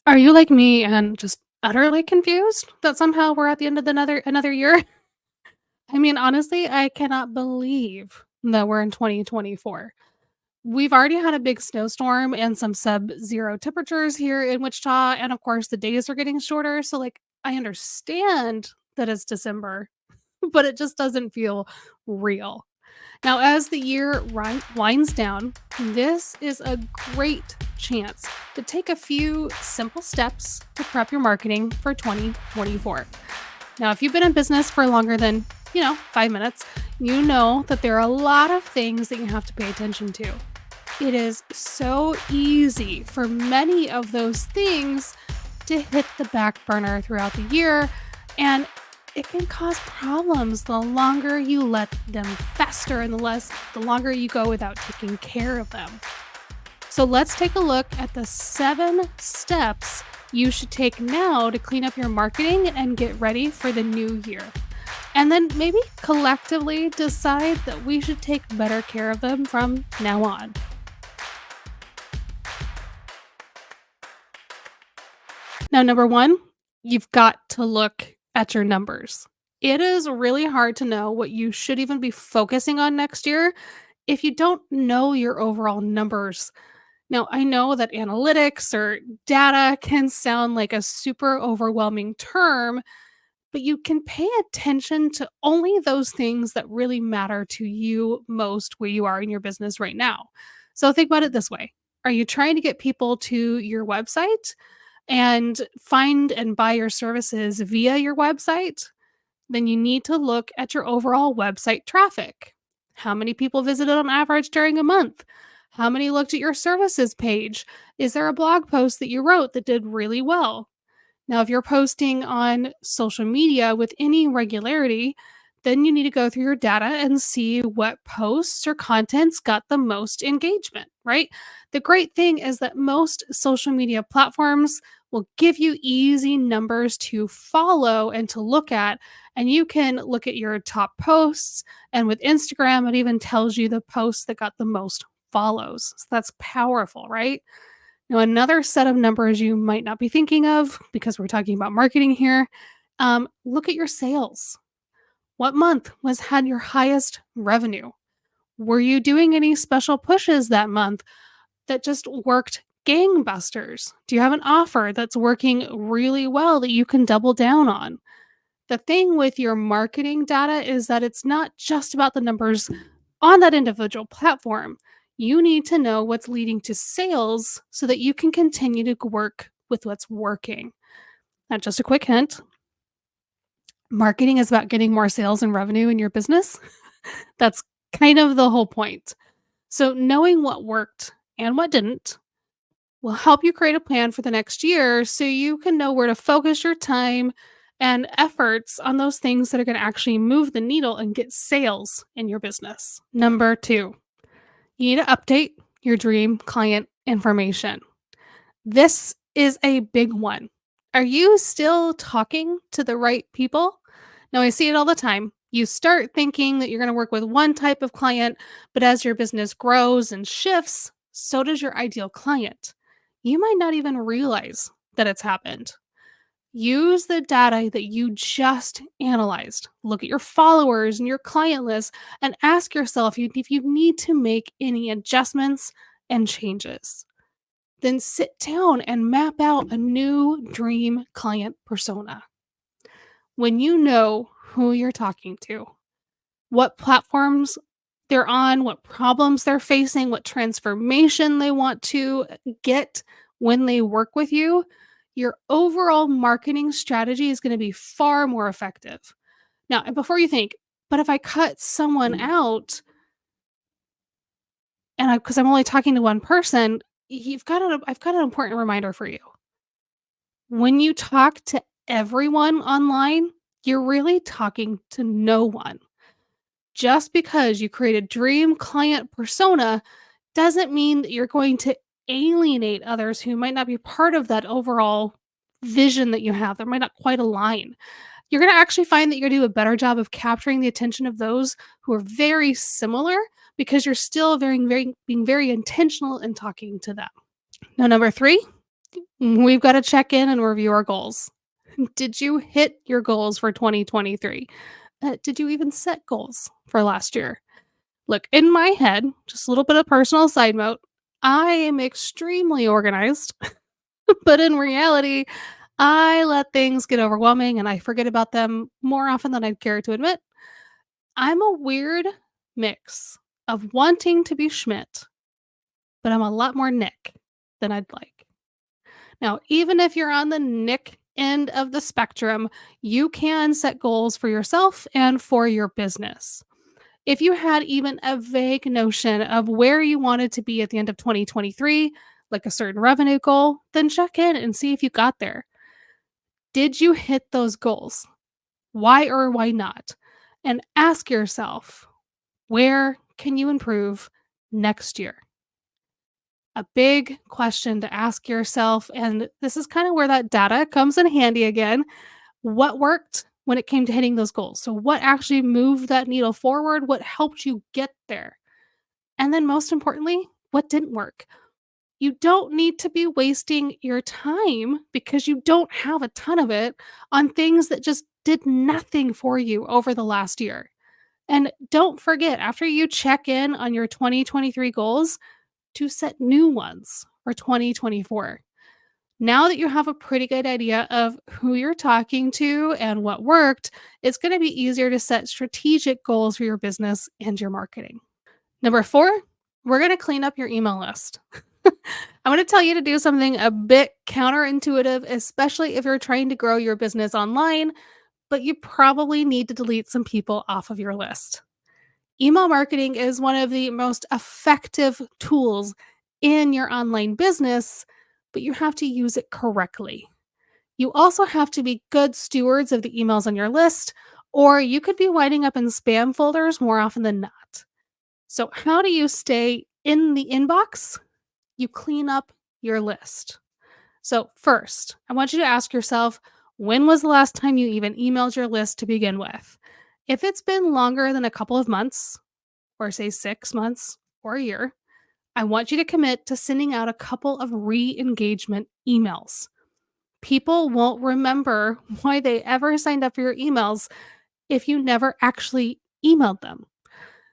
Are you like me and just utterly confused that somehow we're at the end of another year? I mean, honestly, I cannot believe that we're in 2024. We've already had a big snowstorm and some sub-zero temperatures here in Wichita, and of course, the days are getting shorter, so, like, I understand that it's December, but it just doesn't feel real. Now, as the year winds down, this is a great chance to take a few simple steps to prep your marketing for 2024. Now, if you've been in business for longer than, 5 minutes, you know that there are a lot of things that you have to pay attention to. It is so easy for many of those things to hit the back burner throughout the year, and it can cause problems the longer you let them fester and the longer you go without taking care of them. So let's take a look at the 7 steps you should take now to clean up your marketing and get ready for the new year. And then maybe collectively decide that we should take better care of them from now on. Now, number 1, you've got to look at your numbers. It is really hard to know what you should even be focusing on next year if you don't know your overall numbers. Now, I know that analytics or data can sound like a super overwhelming term, but you can pay attention to only those things that really matter to you most where you are in your business right now. So think about it this way. Are you trying to get people to your website and find and buy your services via your website? Then you need to look at your overall website traffic. How many people visited on average during a month? How many looked at your services page? Is there a blog post that you wrote that did really well? Now, if you're posting on social media with any regularity, then you need to go through your data and see what posts or contents got the most engagement, right? The great thing is that most social media platforms will give you easy numbers to follow and to look at. And you can look at your top posts. And with Instagram, it even tells you the posts that got the most follows. So that's powerful, right? Now, another set of numbers you might not be thinking of because we're talking about marketing here. Look at your sales. What month was had your highest revenue? Were you doing any special pushes that month that just worked gangbusters? Do you have an offer that's working really well that you can double down on? The thing with your marketing data is that it's not just about the numbers on that individual platform. You need to know what's leading to sales so that you can continue to work with what's working. Now, just a quick hint, marketing is about getting more sales and revenue in your business. That's kind of the whole point. So, knowing what worked and what didn't will help you create a plan for the next year so you can know where to focus your time and efforts on those things that are going to actually move the needle and get sales in your business. Number 2, you need to update your dream client information. This is a big one. Are you still talking to the right people? Now, I see it all the time. You start thinking that you're going to work with one type of client, but as your business grows and shifts, so does your ideal client. You might not even realize that it's happened. Use the data that you just analyzed. Look at your followers and your client list and ask yourself if you need to make any adjustments and changes. Then sit down and map out a new dream client persona. When you know who you're talking to, what platforms they're on, what problems they're facing, what transformation they want to get when they work with you, your overall marketing strategy is going to be far more effective. Now, and before you think, but if I cut someone out and because I'm only talking to one person, I've got an important reminder for you. When you talk to everyone online, you're really talking to no one. Just because you create a dream client persona doesn't mean that you're going to alienate others who might not be part of that overall vision that you have. That might not quite align. You're going to actually find that you're going to do a better job of capturing the attention of those who are very similar because you're still being very intentional in talking to them. Now, number 3, We've got to check in and review our goals. Did you hit your goals for 2023? Did you even set goals for last year? Look, in my head, just a little bit of personal side note, I am extremely organized, but in reality, I let things get overwhelming and I forget about them more often than I'd care to admit. I'm a weird mix of wanting to be Schmidt, but I'm a lot more Nick than I'd like. Now, even if you're on the Nick end of the spectrum, you can set goals for yourself and for your business. If you had even a vague notion of where you wanted to be at the end of 2023, like a certain revenue goal, then check in and see if you got there. Did you hit those goals? Why or why not? And ask yourself, where can you improve next year? A big question to ask yourself. And this is kind of where that data comes in handy again. What worked when it came to hitting those goals? So, what actually moved that needle forward? What helped you get there? And then, most importantly, what didn't work? You don't need to be wasting your time because you don't have a ton of it on things that just did nothing for you over the last year. And don't forget, after you check in on your 2023 goals, to set new ones for 2024. Now that you have a pretty good idea of who you're talking to and what worked, it's going to be easier to set strategic goals for your business and your marketing. Number four, we're going to clean up your email list. I'm going to tell you to do something a bit counterintuitive, especially if you're trying to grow your business online, but you probably need to delete some people off of your list. Email marketing is one of the most effective tools in your online business, but you have to use it correctly. You also have to be good stewards of the emails on your list, or you could be winding up in spam folders more often than not. So, how do you stay in the inbox? You clean up your list. So, first, I want you to ask yourself, when was the last time you even emailed your list to begin with? If it's been longer than a couple of months, or say 6 months or a year, I want you to commit to sending out a couple of re engagement emails. People won't remember why they ever signed up for your emails if you never actually emailed them.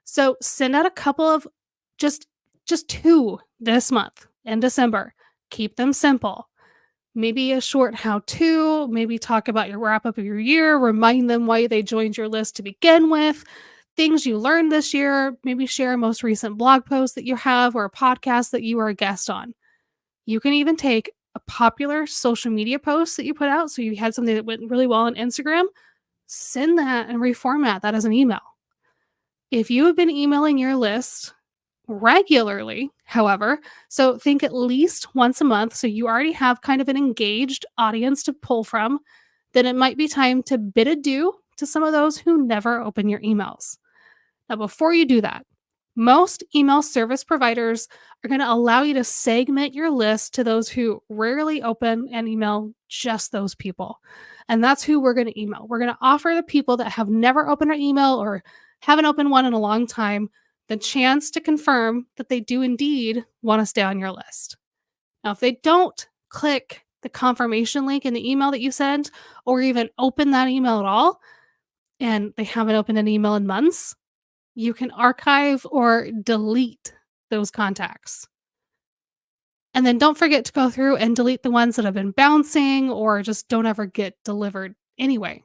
So send out a couple of just just two this month in December. Keep them simple. Maybe a short how to, maybe talk about your wrap up of your year, remind them why they joined your list to begin with, things you learned this year, maybe share a most recent blog post that you have or a podcast that you were a guest on. You can even take a popular social media post that you put out. So you had something that went really well on Instagram, send that and reformat that as an email. If you have been emailing your list regularly, however, so think at least once a month, so you already have kind of an engaged audience to pull from, then it might be time to bid adieu to some of those who never open your emails. Now, before you do that, most email service providers are going to allow you to segment your list to those who rarely open and email just those people. And that's who we're going to email. We're going to offer the people that have never opened an email or haven't opened one in a long time the chance to confirm that they do indeed want to stay on your list. Now, if they don't click the confirmation link in the email that you sent or even open that email at all, and they haven't opened an email in months, you can archive or delete those contacts. And then don't forget to go through and delete the ones that have been bouncing or just don't ever get delivered anyway.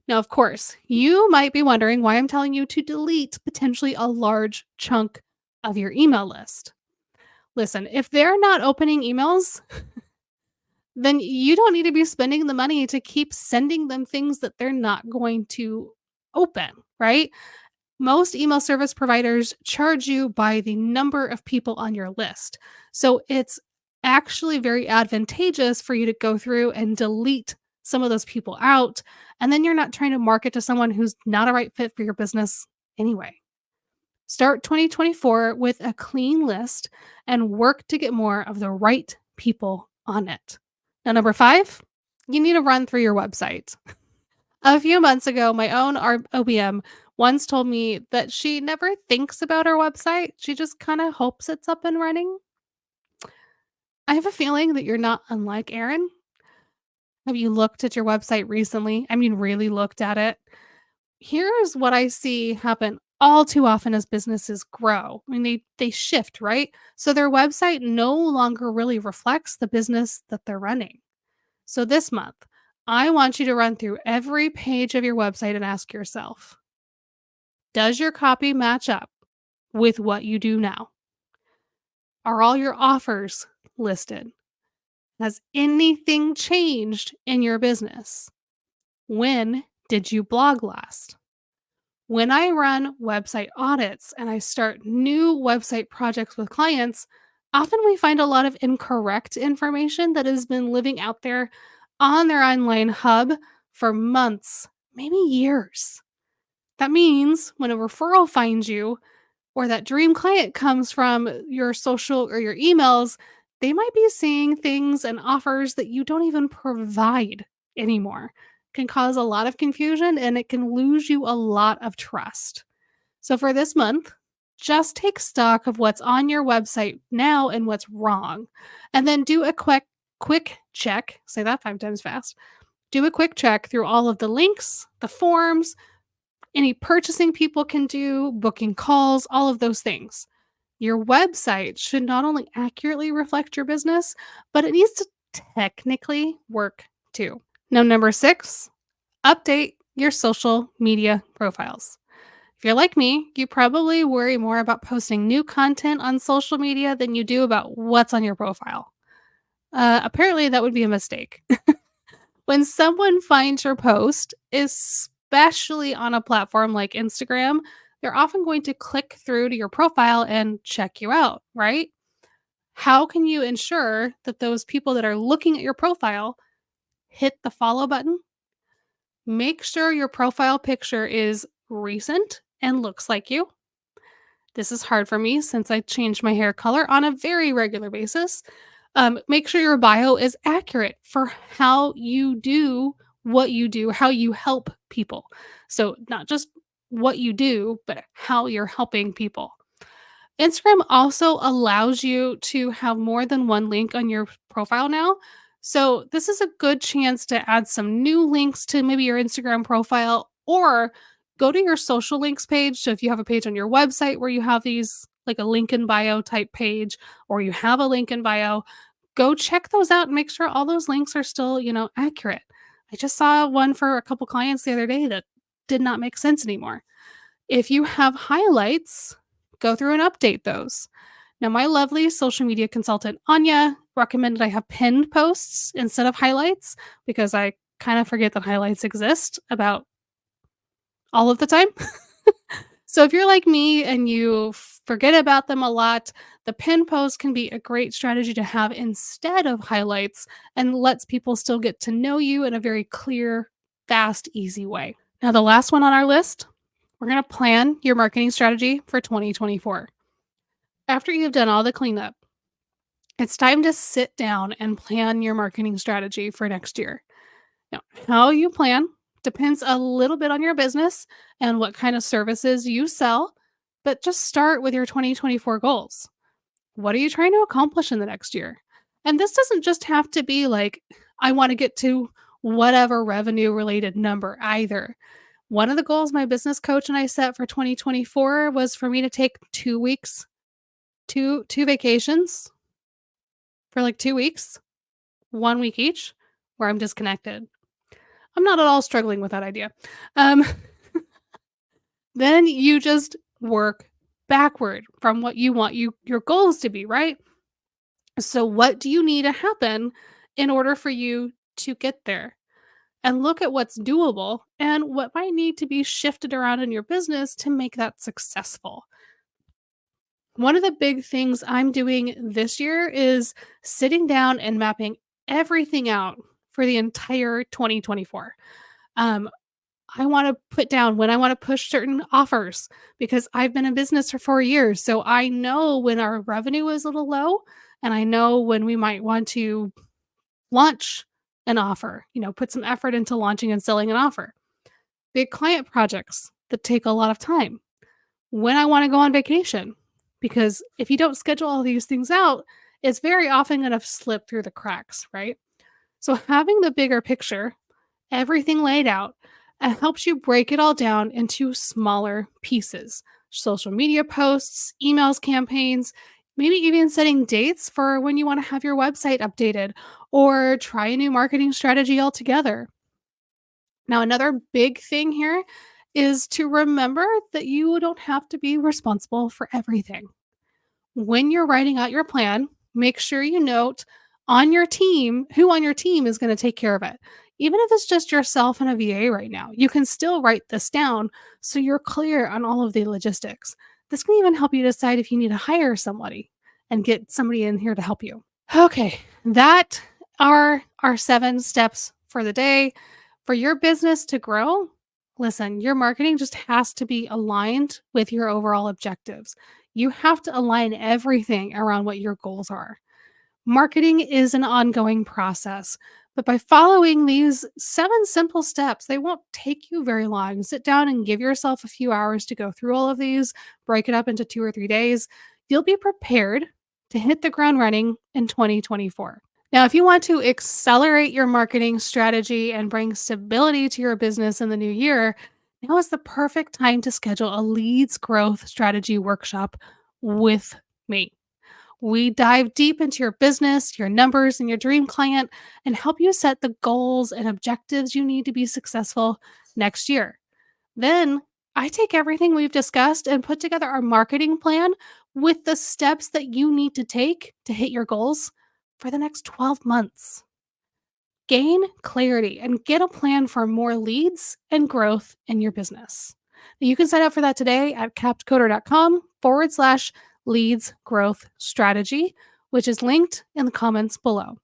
Now, of course, you might be wondering why I'm telling you to delete potentially a large chunk of your email list. Listen, if they're not opening emails, then you don't need to be spending the money to keep sending them things that they're not going to open, right? Most email service providers charge you by the number of people on your list. So it's actually very advantageous for you to go through and delete some of those people out. And then you're not trying to market to someone who's not a right fit for your business anyway. Start 2024 with a clean list and work to get more of the right people on it. Now, number five, you need to run through your website. A few months ago, my own OBM once told me that she never thinks about her website. She just kind of hopes it's up and running. I have a feeling that you're not unlike Aaron. Have you looked at your website recently? I mean, really looked at it? Here's what I see happen all too often as businesses grow. I mean, they shift, right? So their website no longer really reflects the business that they're running. So this month, I want you to run through every page of your website and ask yourself, does your copy match up with what you do now? Are all your offers listed? Has anything changed in your business? When did you blog last? When I run website audits and I start new website projects with clients, often we find a lot of incorrect information that has been living out there on their online hub for months, maybe years. That means when a referral finds you, or that dream client comes from your social or your emails, they might be seeing things and offers that you don't even provide anymore. Can cause a lot of confusion and it can lose you a lot of trust. So for this month, just take stock of what's on your website now and what's wrong. And then do a quick check, say that 5 times fast. Do a quick check through all of the links, the forms, any purchasing people can do, booking calls, all of those things. Your website should not only accurately reflect your business, but it needs to technically work too. Now, number 6, update your social media profiles. If you're like me, you probably worry more about posting new content on social media than you do about what's on your profile. Apparently, that would be a mistake. When someone finds your post, especially on a platform like Instagram, they're often going to click through to your profile and check you out, right? How can you ensure that those people that are looking at your profile hit the follow button? Make sure your profile picture is recent and looks like you. This is hard for me since I change my hair color on a very regular basis. Make sure your bio is accurate for how you do what you do, how you help people. So, not just what you do, but how you're helping people. Instagram also allows you to have more than one link on your profile now. So, this is a good chance to add some new links to maybe your Instagram profile or go to your social links page. So, if you have a page on your website where you have these, like a link in bio type page, or you have a link in bio, go check those out and make sure all those links are still, accurate. I just saw one for a couple clients the other day that did not make sense anymore. If you have highlights, go through and update those. Now, my lovely social media consultant, Anya, recommended I have pinned posts instead of highlights because I kind of forget that highlights exist about all of the time. So if you're like me and you forget about them a lot, the pin post can be a great strategy to have instead of highlights and lets people still get to know you in a very clear, fast, easy way. Now, the last one on our list, we're going to plan your marketing strategy for 2024. After you've done all the cleanup, it's time to sit down and plan your marketing strategy for next year. Now, how you plan depends a little bit on your business and what kind of services you sell, but just start with your 2024 goals. What are you trying to accomplish in the next year? And this doesn't just have to be like, I want to get to whatever revenue related number either. One of the goals my business coach and I set for 2024 was for me to take 2 weeks, two vacations for like 2 weeks, 1 week each, where I'm disconnected. I'm not at all struggling with that idea. Um, then you just work backward from what you want your goals to be, right? So what do you need to happen in order for you to get there? And look at what's doable and what might need to be shifted around in your business to make that successful. One of the big things I'm doing this year is sitting down and mapping everything out for the entire 2024. Um, I want to put down when I want to push certain offers because I've been in business for 4 years. So I know when our revenue is a little low and I know when we might want to launch an offer, put some effort into launching and selling an offer. Big client projects that take a lot of time. When I want to go on vacation, because if you don't schedule all these things out, it's very often going to slip through the cracks, right? So having the bigger picture, everything laid out, helps you break it all down into smaller pieces. Social media posts, emails, campaigns, maybe even setting dates for when you want to have your website updated or try a new marketing strategy altogether. Now, another big thing here is to remember that you don't have to be responsible for everything. When you're writing out your plan, make sure you note on your team who on your team is going to take care of it. Even if it's just yourself and a VA right now, you can still write this down so you're clear on all of the logistics. This can even help you decide if you need to hire somebody and get somebody in here to help you. Okay, that are our 7 steps for the day. For your business to grow, listen, your marketing just has to be aligned with your overall objectives. You have to align everything around what your goals are. Marketing is an ongoing process, but by following these 7 simple steps, they won't take you very long. Sit down and give yourself a few hours to go through all of these, break it up into 2 or 3 days. You'll be prepared to hit the ground running in 2024. Now, if you want to accelerate your marketing strategy and bring stability to your business in the new year, now is the perfect time to schedule a leads growth strategy workshop with me. We dive deep into your business, your numbers, and your dream client and help you set the goals and objectives you need to be successful next year. Then I take everything we've discussed and put together our marketing plan with the steps that you need to take to hit your goals for the next 12 months. Gain clarity and get a plan for more leads and growth in your business. You can sign up for that today at captcoder.com/leads growth strategy, which is linked in the comments below.